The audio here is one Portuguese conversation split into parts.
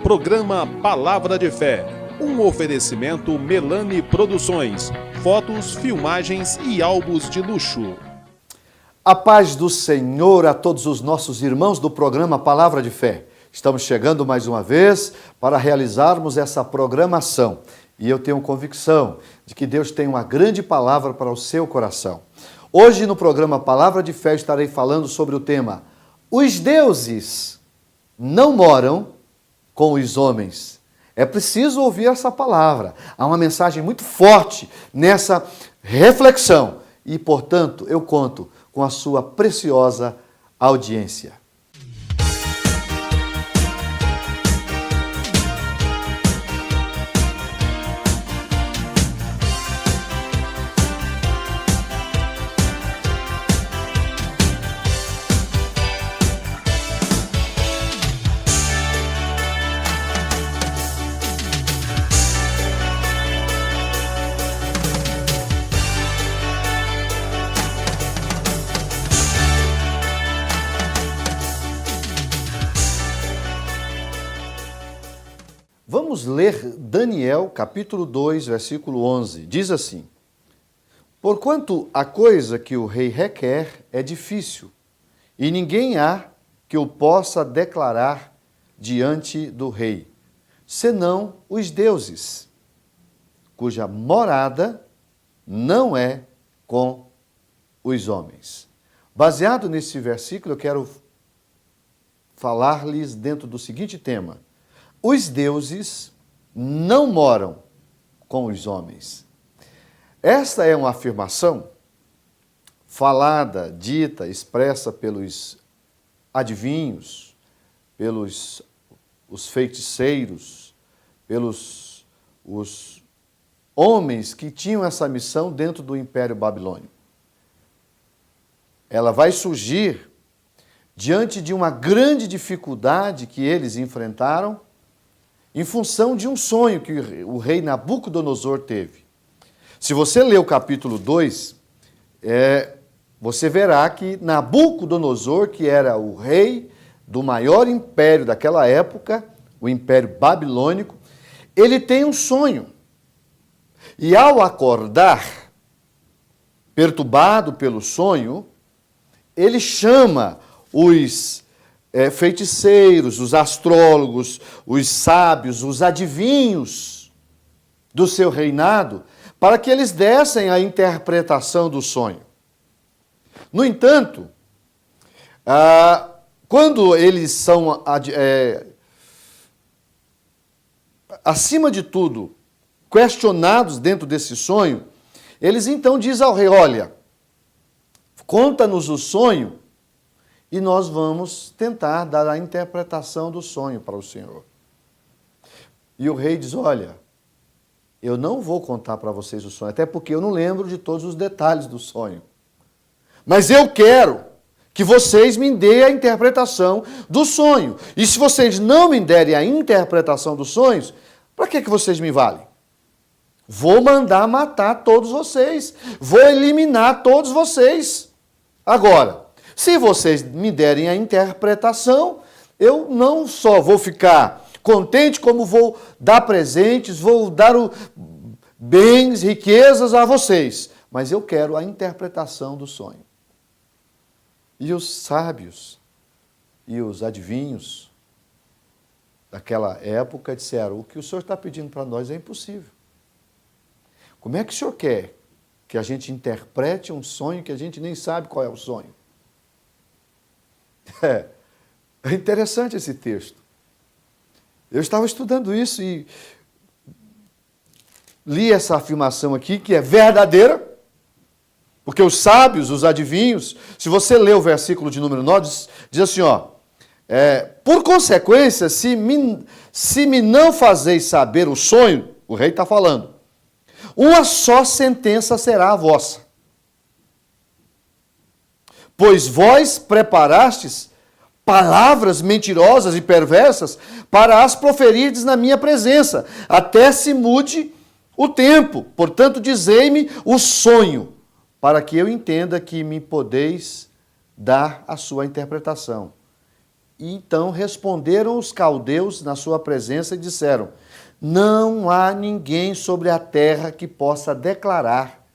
Programa Palavra de Fé, um oferecimento Melani Produções, fotos, filmagens e álbuns de luxo. A paz do Senhor a todos os nossos irmãos do programa Palavra de Fé. Estamos chegando mais uma vez para realizarmos essa programação. E eu tenho convicção de que Deus tem uma grande palavra para o seu coração. Hoje no programa Palavra de Fé estarei falando sobre o tema: os deuses não moram com os homens. É preciso ouvir essa palavra. Há uma mensagem muito forte nessa reflexão. E, portanto, eu conto com a sua preciosa audiência. Vamos ler Daniel, capítulo 2, versículo 11. Diz assim: porquanto a coisa que o rei requer é difícil, e ninguém há que o possa declarar diante do rei, senão os deuses, cuja morada não é com os homens. Baseado nesse versículo, eu quero falar-lhes dentro do seguinte tema: os deuses não moram com os homens. Esta é uma afirmação falada, dita, expressa pelos adivinhos, pelos os feiticeiros, pelos os homens que tinham essa missão dentro do Império Babilônico. Ela vai surgir diante de uma grande dificuldade que eles enfrentaram em função de um sonho que o rei Nabucodonosor teve. Se você ler o capítulo 2, você verá que Nabucodonosor, que era o rei do maior império daquela época, o Império Babilônico, ele tem um sonho. E ao acordar, perturbado pelo sonho, ele chama os feiticeiros, os astrólogos, os sábios, os adivinhos do seu reinado, para que eles dessem a interpretação do sonho. No entanto, quando eles são, acima de tudo, questionados dentro desse sonho, eles então dizem ao rei: olha, conta-nos o sonho, e nós vamos tentar dar a interpretação do sonho para o Senhor. E o rei diz: olha, eu não vou contar para vocês o sonho, até porque eu não lembro de todos os detalhes do sonho. Mas eu quero que vocês me deem a interpretação do sonho. E se vocês não me derem a interpretação dos sonhos, para que vocês me valem? Vou mandar matar todos vocês. Vou eliminar todos vocês. Agora, se vocês me derem a interpretação, eu não só vou ficar contente, como vou dar presentes, vou dar bens, riquezas a vocês. Mas eu quero a interpretação do sonho. E os sábios e os adivinhos daquela época disseram: o que o senhor está pedindo para nós é impossível. Como é que o senhor quer que a gente interprete um sonho que a gente nem sabe qual é o sonho? É interessante esse texto. Eu estava estudando isso e li essa afirmação aqui, que é verdadeira, porque os sábios, os adivinhos, se você ler o versículo de número 9, diz assim, ó: por consequência, se me não fazeis saber o sonho, o rei está falando, uma só sentença será a vossa. Pois vós preparastes palavras mentirosas e perversas para as proferirdes na minha presença, até se mude o tempo. Portanto, dizei-me o sonho, para que eu entenda que me podeis dar a sua interpretação. E então responderam os caldeus na sua presença e disseram: não há ninguém sobre a terra que possa declarar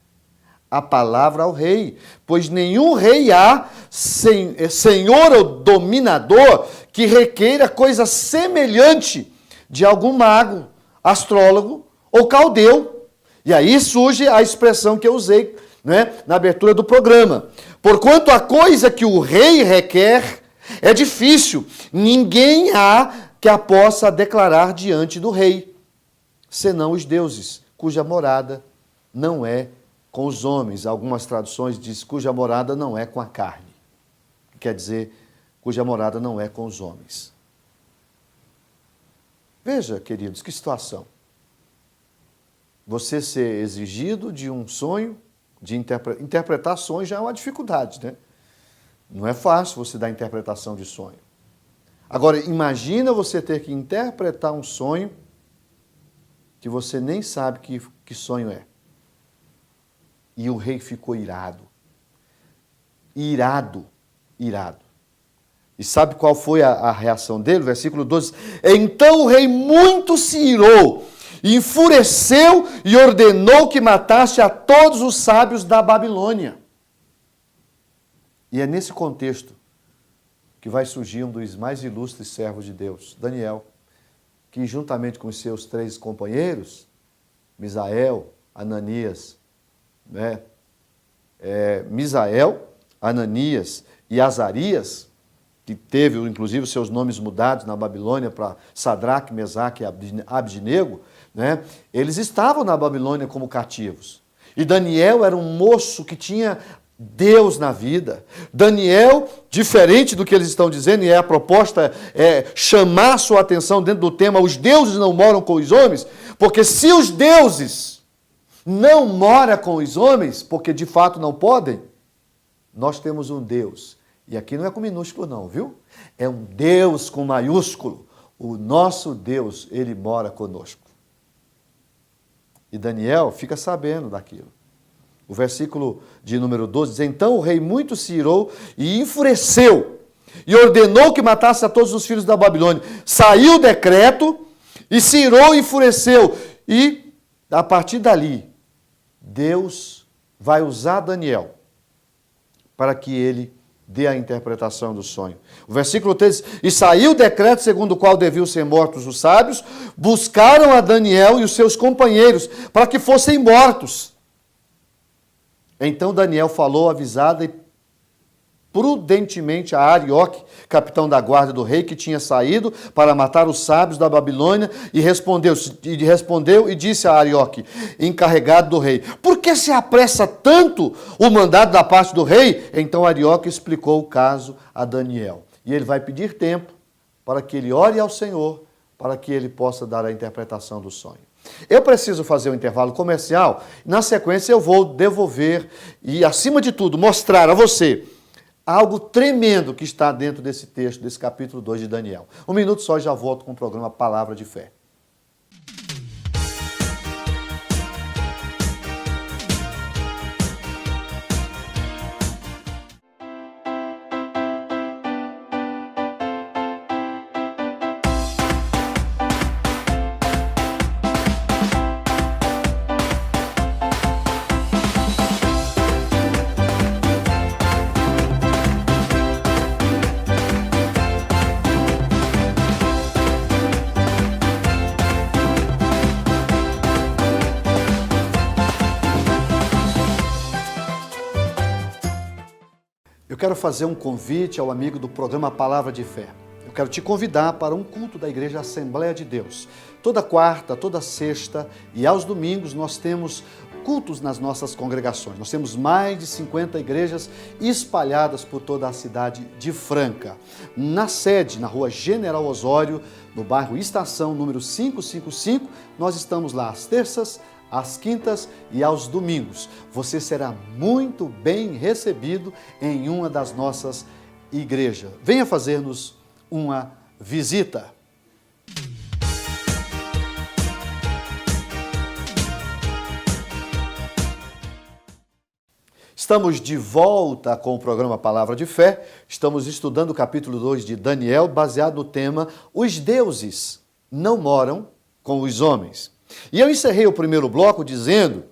a palavra ao rei, pois nenhum rei há, senhor ou dominador, que requeira coisa semelhante de algum mago, astrólogo ou caldeu. E aí surge a expressão que eu usei, né, na abertura do programa. Porquanto a coisa que o rei requer é difícil, ninguém há que a possa declarar diante do rei, senão os deuses, cuja morada não é com os homens. Algumas traduções dizem cuja morada não é com a carne. Quer dizer, cuja morada não é com os homens. Veja, queridos, que situação. Você ser exigido de um sonho, de interpretar sonhos já é uma dificuldade, né? Não é fácil você dar interpretação de sonho. Agora, imagina você ter que interpretar um sonho que você nem sabe que sonho é. E o rei ficou irado. Irado. E sabe qual foi a reação dele? Versículo 12. Então o rei muito se irou, enfureceu e ordenou que matasse a todos os sábios da Babilônia. E é nesse contexto que vai surgir um dos mais ilustres servos de Deus, Daniel, que juntamente com os seus 3 companheiros, Misael, Ananias, Misael, Ananias e Azarias, que teve inclusive os seus nomes mudados na Babilônia para Sadraque, Mesaque e Abdinego, né? Eles estavam na Babilônia como cativos. E Daniel era um moço que tinha Deus na vida. Daniel, diferente do que eles estão dizendo, e a proposta é chamar a sua atenção dentro do tema, os deuses não moram com os homens, porque se os deuses não moram com os homens, porque de fato não podem, nós temos um Deus. E aqui não é com minúsculo não, viu? É um Deus com maiúsculo. O nosso Deus, ele mora conosco. E Daniel fica sabendo daquilo. O versículo de número 12 diz: então o rei muito se irou e enfureceu, e ordenou que matasse a todos os filhos da Babilônia. Saiu o decreto, e se irou e enfureceu. E, a partir dali, Deus vai usar Daniel para que ele dê a interpretação do sonho. O versículo 13, e saiu o decreto segundo o qual deviam ser mortos os sábios, buscaram a Daniel e os seus companheiros para que fossem mortos. Então Daniel falou avisada e prudentemente a Arioque, capitão da guarda do rei, que tinha saído para matar os sábios da Babilônia, e respondeu e disse a Arioque, encarregado do rei: por que se apressa tanto o mandado da parte do rei? Então Arioque explicou o caso a Daniel. E ele vai pedir tempo para que ele ore ao Senhor, para que ele possa dar a interpretação do sonho. Eu preciso fazer um intervalo comercial, na sequência eu vou devolver e, acima de tudo, mostrar a você algo tremendo que está dentro desse texto, desse capítulo 2 de Daniel. Um minuto só e já volto com o programa Palavra de Fé. Eu quero fazer um convite ao amigo do programa Palavra de Fé. Eu quero te convidar para um culto da Igreja Assembleia de Deus. Toda quarta, toda sexta e aos domingos nós temos cultos nas nossas congregações. Nós temos mais de 50 igrejas espalhadas por toda a cidade de Franca. Na sede, na rua General Osório, no bairro Estação, número 555, nós estamos lá às terças, às quintas e aos domingos. Você será muito bem recebido em uma das nossas igrejas. Venha fazer-nos uma visita. Estamos de volta com o programa Palavra de Fé. Estamos estudando o capítulo 2 de Daniel, baseado no tema Os deuses não moram com os homens. E eu encerrei o primeiro bloco dizendo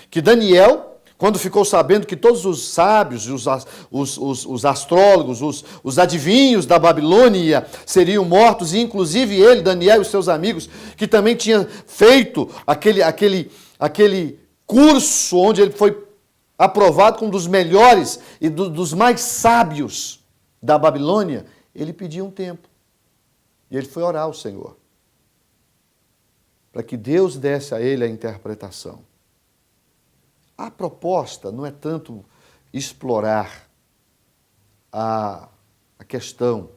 que Daniel, quando ficou sabendo que todos os sábios, os astrólogos, os adivinhos da Babilônia seriam mortos, e inclusive ele, Daniel e os seus amigos, que também tinha feito aquele curso onde ele foi aprovado como um dos melhores e dos mais sábios da Babilônia, ele pediu um tempo. E ele foi orar ao Senhor, para que Deus desse a ele a interpretação. A proposta não é tanto explorar a questão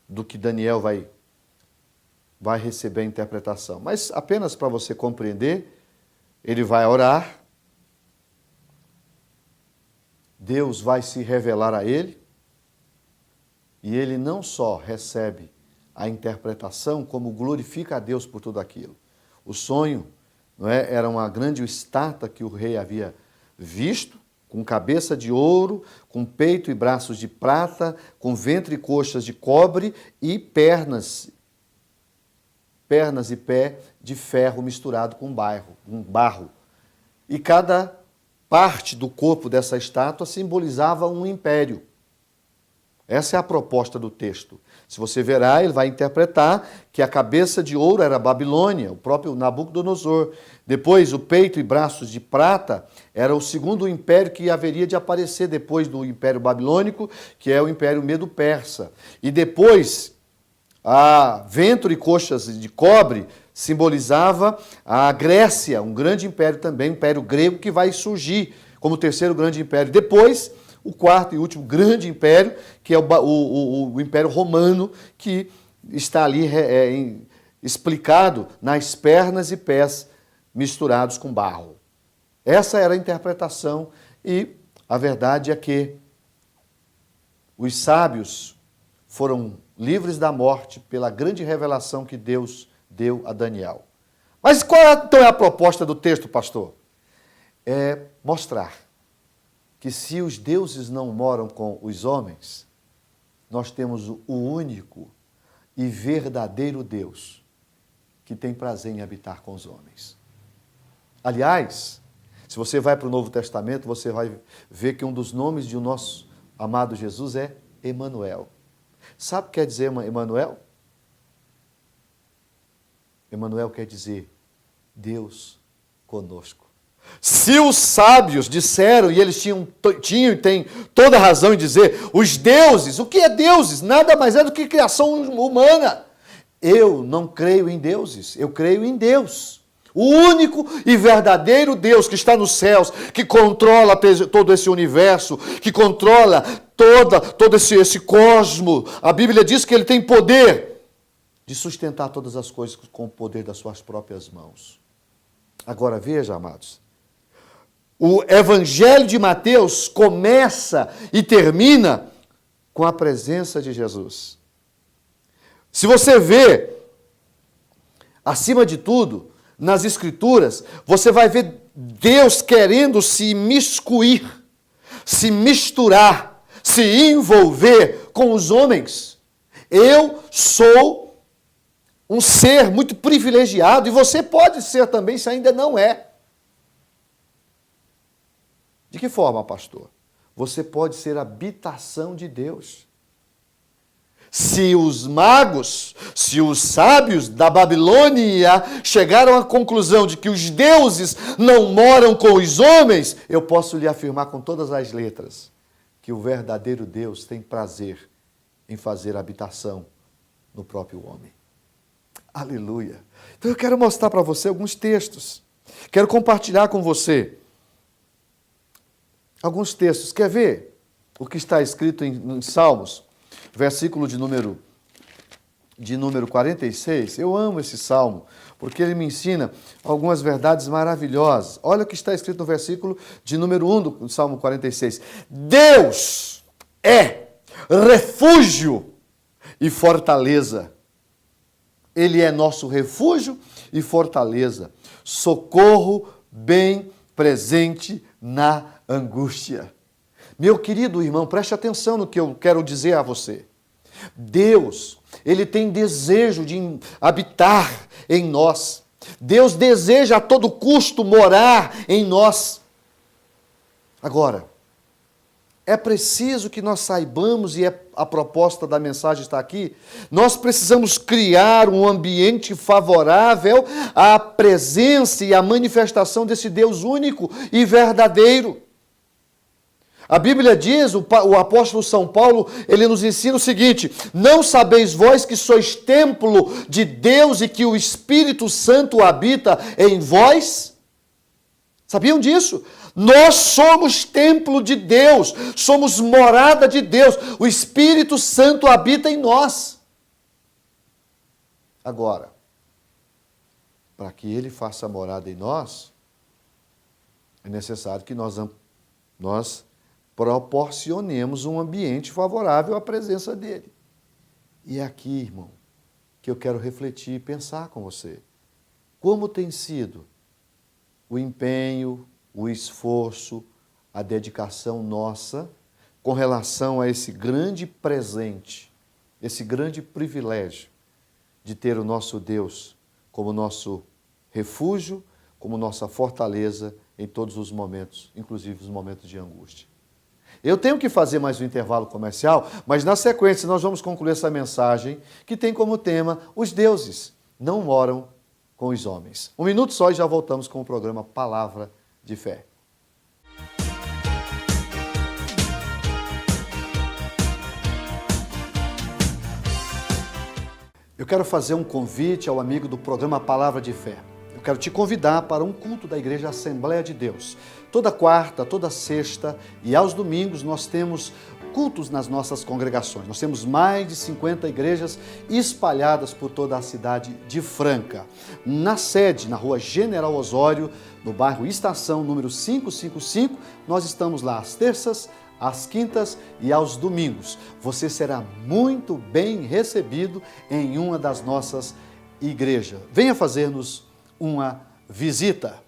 do que Daniel vai receber a interpretação, mas apenas para você compreender, ele vai orar, Deus vai se revelar a ele, e ele não só recebe a interpretação, como glorifica a Deus por tudo aquilo. O sonho, não é, era uma grande estátua que o rei havia visto, com cabeça de ouro, com peito e braços de prata, com ventre e coxas de cobre e pernas e pé de ferro misturado com barro. E cada parte do corpo dessa estátua simbolizava um império. Essa é a proposta do texto. Se você verá, ele vai interpretar que a cabeça de ouro era a Babilônia, o próprio Nabucodonosor. Depois, o peito e braços de prata era o segundo império que haveria de aparecer depois do Império Babilônico, que é o Império Medo-Persa. E depois, a ventre e coxas de cobre simbolizava a Grécia, um grande império também, o Império Grego, que vai surgir como o terceiro grande império. Depois, o quarto e último grande império, que é o Império Romano, que está ali explicado nas pernas e pés misturados com barro. Essa era a interpretação, e a verdade é que os sábios foram livres da morte pela grande revelação que Deus deu a Daniel. Mas qual então é a proposta do texto, pastor? É mostrar que se os deuses não moram com os homens, nós temos o único e verdadeiro Deus que tem prazer em habitar com os homens. Aliás, se você vai para o Novo Testamento, você vai ver que um dos nomes de nosso amado Jesus é Emanuel. Sabe o que quer dizer Emanuel? Emanuel quer dizer Deus conosco. Se os sábios disseram, e eles tinham e têm toda a razão em dizer, os deuses, o que é deuses? Nada mais é do que criação humana. Eu não creio em deuses, eu creio em Deus. O único e verdadeiro Deus que está nos céus, que controla todo esse universo, que controla todo esse cosmo. A Bíblia diz que ele tem poder de sustentar todas as coisas com o poder das suas próprias mãos. Agora veja, amados, o Evangelho de Mateus começa e termina com a presença de Jesus. Se você vê, acima de tudo, nas Escrituras, você vai ver Deus querendo se imiscuir, se misturar, se envolver com os homens. Eu sou um ser muito privilegiado, e você pode ser também, se ainda não é. De que forma, pastor? Você pode ser habitação de Deus. Se os magos, se os sábios da Babilônia chegaram à conclusão de que os deuses não moram com os homens, eu posso lhe afirmar com todas as letras que o verdadeiro Deus tem prazer em fazer habitação no próprio homem. Aleluia! Então eu quero mostrar para você alguns textos. Quero compartilhar com você alguns textos. Quer ver o que está escrito em Salmos? Versículo de número 46. Eu amo esse salmo, porque ele me ensina algumas verdades maravilhosas. Olha o que está escrito no versículo de número 1 do Salmo 46. Deus é refúgio e fortaleza. Ele é nosso refúgio e fortaleza, socorro bem presente na angústia. Meu querido irmão, preste atenção no que eu quero dizer a você. Deus, Ele tem desejo de habitar em nós. Deus deseja a todo custo morar em nós. Agora, é preciso que nós saibamos, e a proposta da mensagem está aqui, nós precisamos criar um ambiente favorável à presença e à manifestação desse Deus único e verdadeiro. A Bíblia diz, o apóstolo São Paulo, ele nos ensina o seguinte: não sabeis vós que sois templo de Deus e que o Espírito Santo habita em vós? Sabiam disso? Nós somos templo de Deus, somos morada de Deus, o Espírito Santo habita em nós. Agora, para que Ele faça morada em nós, é necessário que nós proporcionemos um ambiente favorável à presença dEle. E é aqui, irmão, que eu quero refletir e pensar com você. Como tem sido o empenho, o esforço, a dedicação nossa com relação a esse grande presente, esse grande privilégio de ter o nosso Deus como nosso refúgio, como nossa fortaleza em todos os momentos, inclusive os momentos de angústia. Eu tenho que fazer mais um intervalo comercial, mas na sequência nós vamos concluir essa mensagem que tem como tema: os deuses não moram com os homens. Um minuto só e já voltamos com o programa Palavra de Fé. Eu quero fazer um convite ao amigo do programa Palavra de Fé. Eu quero te convidar para um culto da Igreja Assembleia de Deus. Toda quarta, toda sexta e aos domingos nós temos cultos nas nossas congregações. Nós temos mais de 50 igrejas espalhadas por toda a cidade de Franca. Na sede, na rua General Osório, no bairro Estação, número 555, nós estamos lá às terças, às quintas e aos domingos. Você será muito bem recebido em uma das nossas igrejas. Venha fazer-nos uma visita.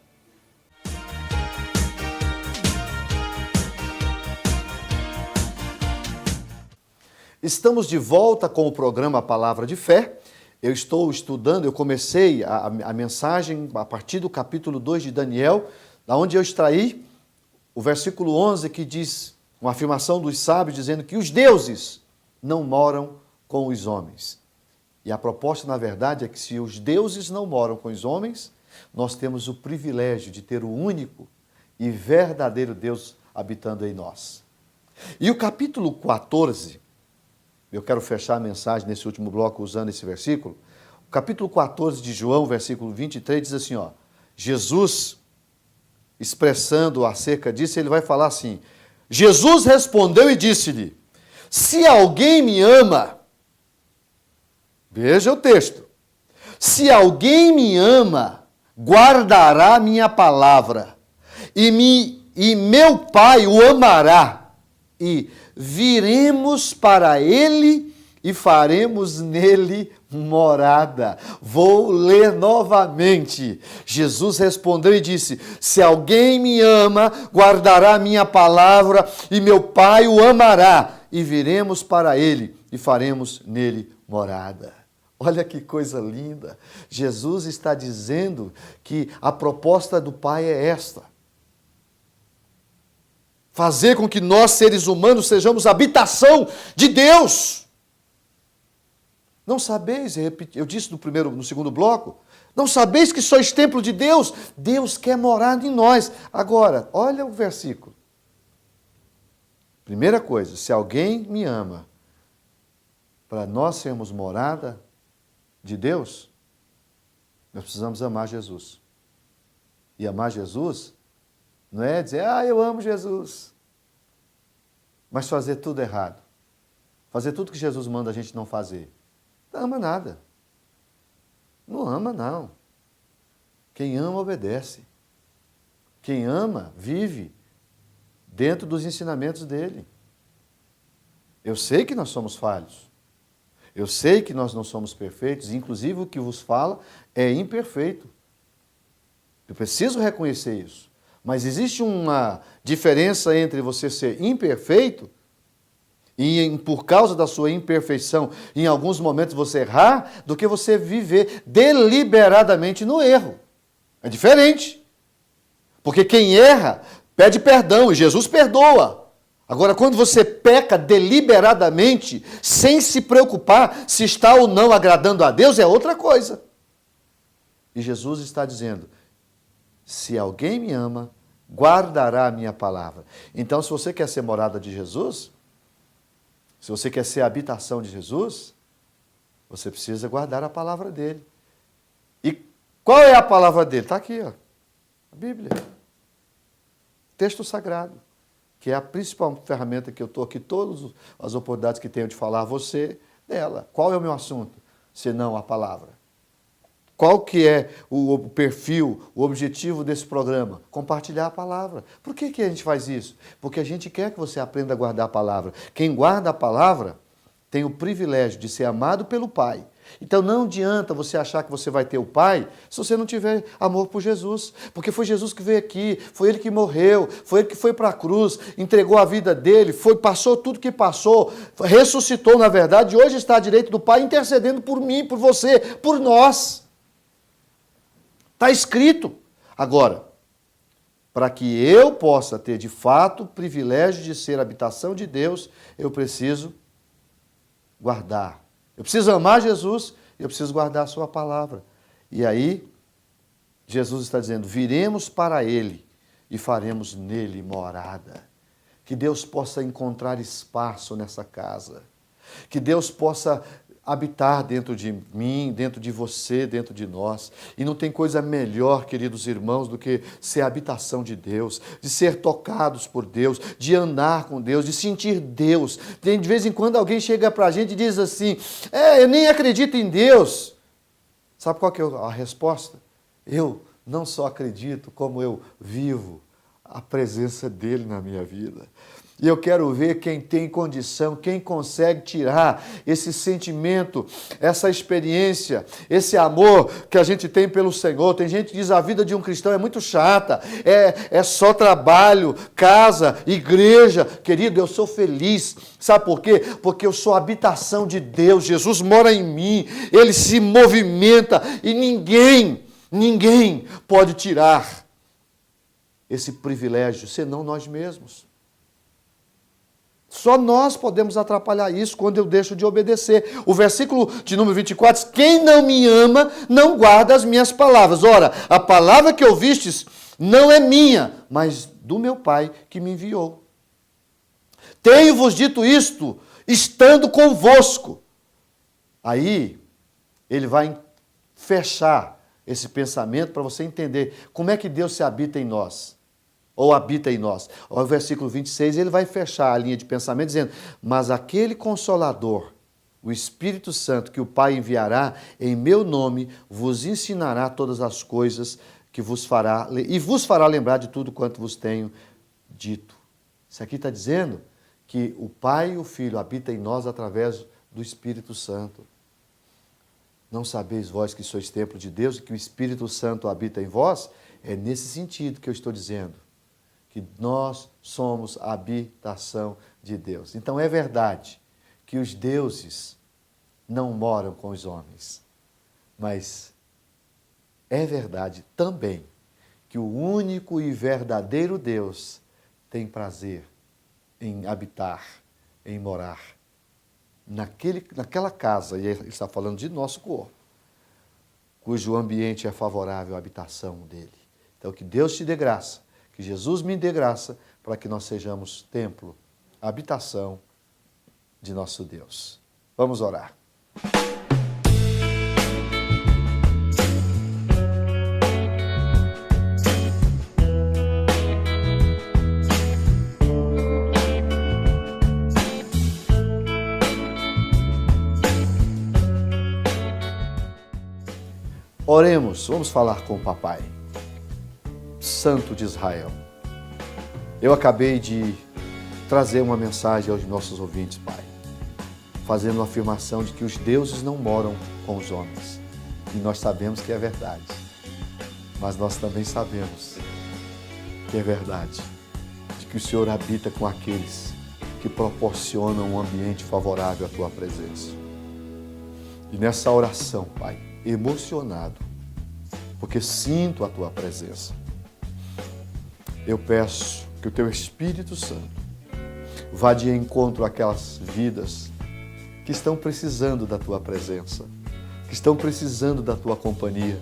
Estamos de volta com o programa Palavra de Fé. Eu estou estudando, eu comecei a mensagem a partir do capítulo 2 de Daniel, da onde eu extraí o versículo 11, que diz uma afirmação dos sábios, dizendo que os deuses não moram com os homens. E a proposta, na verdade, é que se os deuses não moram com os homens, nós temos o privilégio de ter o único e verdadeiro Deus habitando em nós. E o capítulo 14, eu quero fechar a mensagem nesse último bloco usando esse versículo. O capítulo 14 de João, versículo 23, diz assim, ó, Jesus, expressando acerca disso, ele vai falar assim: Jesus respondeu e disse-lhe: se alguém me ama, veja o texto, se alguém me ama, guardará minha palavra, e meu Pai o amará, e viremos para ele e faremos nele morada. Vou ler novamente. Jesus respondeu e disse: se alguém me ama, guardará minha palavra, e meu Pai o amará, e viremos para ele e faremos nele morada. Olha que coisa linda. Jesus está dizendo que a proposta do Pai é esta: fazer com que nós, seres humanos, sejamos habitação de Deus. Não sabeis, eu disse no segundo bloco, não sabeis que sois templo de Deus? Deus quer morar em nós. Agora, olha o versículo. Primeira coisa, se alguém me ama, para nós sermos morada de Deus, nós precisamos amar Jesus. E amar Jesus não é dizer, eu amo Jesus, mas fazer tudo errado. Fazer tudo que Jesus manda a gente não fazer. Não ama nada. Não ama, não. Quem ama, obedece. Quem ama, vive dentro dos ensinamentos dele. Eu sei que nós somos falhos. Eu sei que nós não somos perfeitos. Inclusive, o que vos fala é imperfeito. Eu preciso reconhecer isso. Mas existe uma diferença entre você ser imperfeito e, por causa da sua imperfeição, em alguns momentos você errar, do que você viver deliberadamente no erro. É diferente. Porque quem erra pede perdão e Jesus perdoa. Agora, quando você peca deliberadamente, sem se preocupar se está ou não agradando a Deus, é outra coisa. E Jesus está dizendo, se alguém me ama, guardará a minha palavra. Então, se você quer ser morada de Jesus, se você quer ser a habitação de Jesus, você precisa guardar a palavra dele. E qual é a palavra dele? Está aqui, ó, a Bíblia. Texto sagrado, que é a principal ferramenta que eu estou aqui, todas as oportunidades que tenho de falar a você dela. Qual é o meu assunto? Senão a palavra. Qual que é o perfil, o objetivo desse programa? Compartilhar a palavra. Por que a gente faz isso? Porque a gente quer que você aprenda a guardar a palavra. Quem guarda a palavra tem o privilégio de ser amado pelo Pai. Então não adianta você achar que você vai ter o Pai se você não tiver amor por Jesus. Porque foi Jesus que veio aqui, foi Ele que morreu, foi Ele que foi para a cruz, entregou a vida dele, passou tudo que passou, ressuscitou na verdade, e hoje está à direita do Pai intercedendo por mim, por você, por nós. Está escrito. Agora, para que eu possa ter de fato o privilégio de ser habitação de Deus, eu preciso guardar. Eu preciso amar Jesus, eu preciso guardar a sua palavra. E aí, Jesus está dizendo, viremos para Ele e faremos nele morada. Que Deus possa encontrar espaço nessa casa. Que Deus possa habitar dentro de mim, dentro de você, dentro de nós. E não tem coisa melhor, queridos irmãos, do que ser a habitação de Deus, de ser tocados por Deus, de andar com Deus, de sentir Deus. De vez em quando alguém chega para a gente e diz assim, eu nem acredito em Deus. Sabe qual que é a resposta? Eu não só acredito, como eu vivo a presença dele na minha vida. E eu quero ver quem tem condição, quem consegue tirar esse sentimento, essa experiência, esse amor que a gente tem pelo Senhor. Tem gente que diz a vida de um cristão é muito chata, é só trabalho, casa, igreja. Querido, eu sou feliz. Sabe por quê? Porque eu sou a habitação de Deus. Jesus mora em mim, Ele se movimenta e ninguém pode tirar esse privilégio, senão nós mesmos. Só nós podemos atrapalhar isso quando eu deixo de obedecer. O versículo de número 24 diz, quem não me ama, não guarda as minhas palavras. Ora, a palavra que ouvistes não é minha, mas do meu Pai que me enviou. Tenho-vos dito isto, estando convosco. Aí, ele vai fechar esse pensamento para você entender como é que Deus se habita em nós. Ou habita em nós. O versículo 26, ele vai fechar a linha de pensamento dizendo, mas aquele Consolador, o Espírito Santo, que o Pai enviará em meu nome, vos ensinará todas as coisas que vos fará lembrar de tudo quanto vos tenho dito. Isso aqui está dizendo que o Pai e o Filho habitam em nós através do Espírito Santo. Não sabeis vós que sois templo de Deus e que o Espírito Santo habita em vós? É nesse sentido que eu estou dizendo. Que nós somos a habitação de Deus. Então é verdade que os deuses não moram com os homens, mas é verdade também que o único e verdadeiro Deus tem prazer em habitar, em morar naquela casa, e ele está falando de nosso corpo, cujo ambiente é favorável à habitação dele. Então que Deus te dê graça, que Jesus me dê graça para que nós sejamos templo, habitação de nosso Deus. Vamos orar. Oremos, vamos falar com o Papai Santo de Israel. Eu acabei de trazer uma mensagem aos nossos ouvintes, Pai, fazendo uma afirmação de que os deuses não moram com os homens. E nós sabemos que é verdade. Mas nós também sabemos que é verdade, de que o Senhor habita com aqueles que proporcionam um ambiente favorável à Tua presença. E nessa oração, Pai, emocionado, porque sinto a Tua presença, eu peço que o Teu Espírito Santo vá de encontro àquelas vidas que estão precisando da Tua presença, que estão precisando da Tua companhia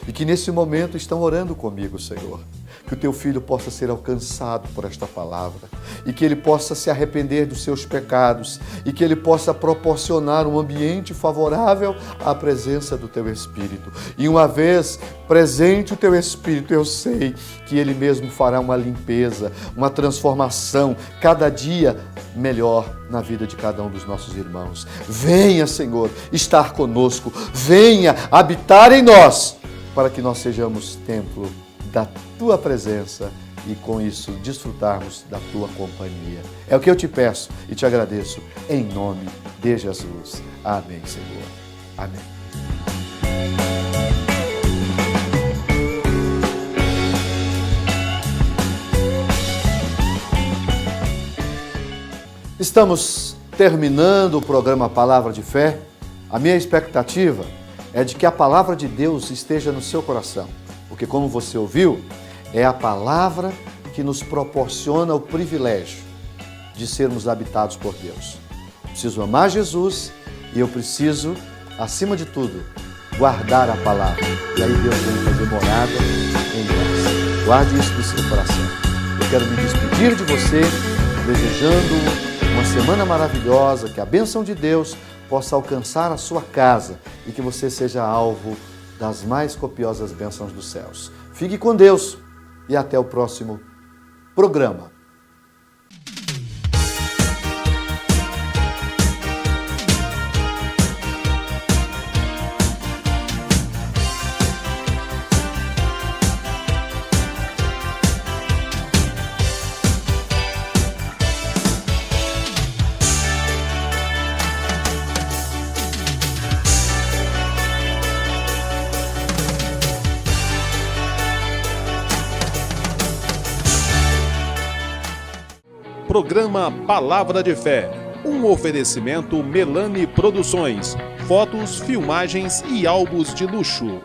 e que nesse momento estão orando comigo, Senhor. Que o Teu Filho possa ser alcançado por esta palavra e que ele possa se arrepender dos seus pecados e que ele possa proporcionar um ambiente favorável à presença do Teu Espírito. E uma vez presente o Teu Espírito, eu sei que Ele mesmo fará uma limpeza, uma transformação, cada dia melhor na vida de cada um dos nossos irmãos. Venha, Senhor, estar conosco, venha habitar em nós, para que nós sejamos templo da Tua presença e com isso desfrutarmos da Tua companhia. É o que eu te peço e te agradeço em nome de Jesus. Amém, Senhor. Amém. Estamos terminando o programa Palavra de Fé. A minha expectativa é de que a palavra de Deus esteja no seu coração. Porque, como você ouviu, é a palavra que nos proporciona o privilégio de sermos habitados por Deus. Eu preciso amar Jesus e eu preciso, acima de tudo, guardar a palavra. E aí Deus vem fazer morada em nós. Guarde isso no seu coração. Eu quero me despedir de você, desejando uma semana maravilhosa, que a bênção de Deus possa alcançar a sua casa e que você seja alvo das mais copiosas bênçãos dos céus. Fique com Deus e até o próximo programa. Programa Palavra de Fé, um oferecimento Melani Produções, fotos, filmagens e álbuns de luxo.